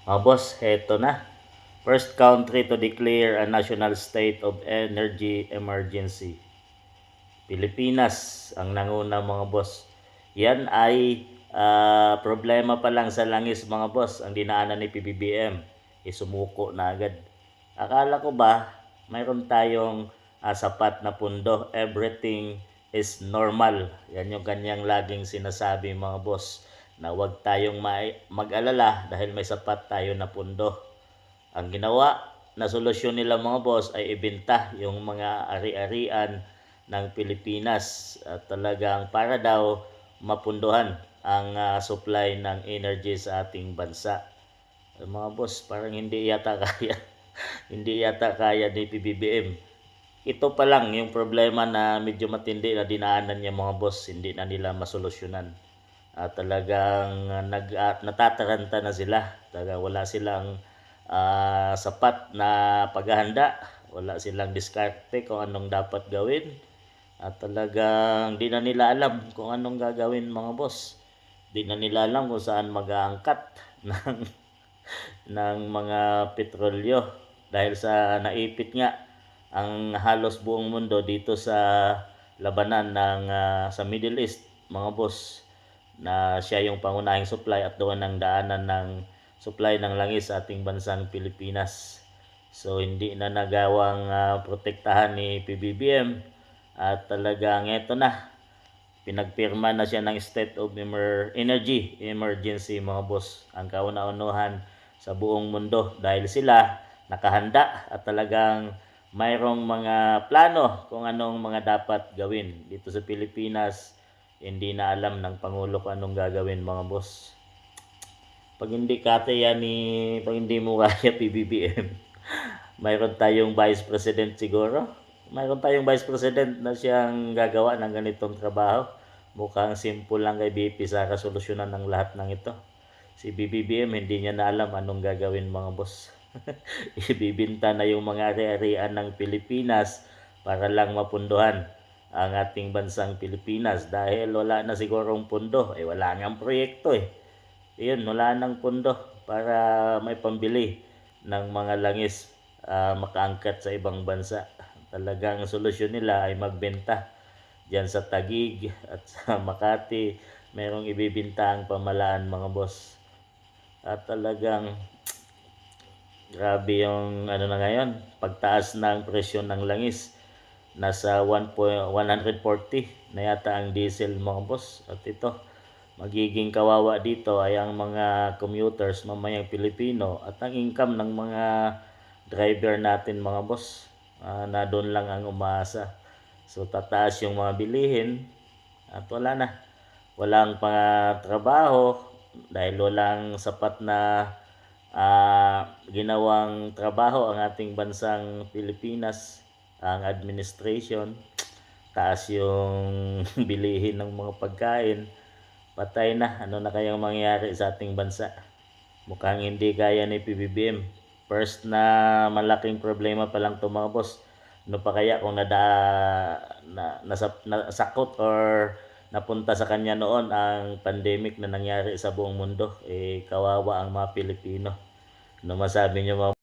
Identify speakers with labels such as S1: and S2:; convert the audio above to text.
S1: Mga boss, heto na. First country to declare a national state of energy emergency. Pilipinas ang nanguna mga boss. Yan ay problema pa lang sa langis mga boss ang dinaanan ni PBBM. Sumuko na agad. Akala ko ba mayroon tayong sapat na pundo, everything is normal. Yan yung kanyang laging sinasabi mga boss, na huwag tayong mag-alala dahil may sapat tayo na pundo. Ang ginawa na solusyon nila mga boss ay ibenta yung mga ari-arian ng Pilipinas at talagang para daw mapunduhan ang supply ng energy sa ating bansa. Mga boss, parang hindi yata kaya hindi yata kaya ni PBBM. Ito pa lang yung problema na medyo matindi na dinaanan niya mga boss, hindi na nila masolusyonan. Talagang natataranta na sila. Talagang wala silang sapat na paghahanda, wala silang diskarte kung anong dapat gawin. Talagang di na nila alam kung anong gagawin mga boss. Di na nila alam kung saan mag-aangkat ng mga petrolyo dahil sa naipit nga ang halos buong mundo dito sa labanan ng sa Middle East mga boss, na siya yung pangunahing supply at doon ang daanan ng supply ng langis sa ating bansang Pilipinas. So hindi na nagawang protektahan ni PBBM at talagang eto na, pinagpirma na siya ng State of Energy Emergency mga boss, ang kauna-unuhan sa buong mundo dahil sila nakahanda at talagang mayroong mga plano kung anong mga dapat gawin dito sa Pilipinas. Hindi na alam ng Pangulo kung anong gagawin mga boss. Pag hindi pag hindi mo kaya PBBM, mayroon tayong Vice President siguro. Mayroon tayong Vice President na siyang gagawa ng ganitong trabaho. Mukhang simple lang kay BP sa kasolusyonan ng lahat ng ito. Si BBM hindi niya na alam anong gagawin mga boss. Ibibinta na yung mga ari-arian ng Pilipinas para lang mapunduhan ang ating bansang Pilipinas dahil wala na sigurong pundo. Wala nang proyekto Yun, wala nang pundo para may pambili ng mga langis makaangkat sa ibang bansa. Talagang solusyon nila ay magbenta diyan sa Taguig at sa Makati. Merong ibibinta ang pamalaan mga boss. At talagang grabe yung ano na ngayon, pagtaas ng presyo ng langis. Nasa 140 na yata ang diesel mga boss. At ito, magiging kawawa dito ay ang mga commuters, mamayang Pilipino, at ang income ng mga driver natin mga boss, na doon lang ang umaasa. So tataas yung mga bilihin at wala na. Walang trabaho dahil walang sapat na ginawang trabaho ang ating bansang Pilipinas, ang administration. Taas yung bilihin ng mga pagkain. Patay na. Ano na kayang mangyari sa ating bansa? Mukhang hindi kaya ni PBBM. First na malaking problema pa lang ito mga boss. Ano pa kaya kung nasakot or napunta sa kanya noon ang pandemic na nangyari sa buong mundo? Kawawa ang mga Pilipino. Ano masabi niyo mga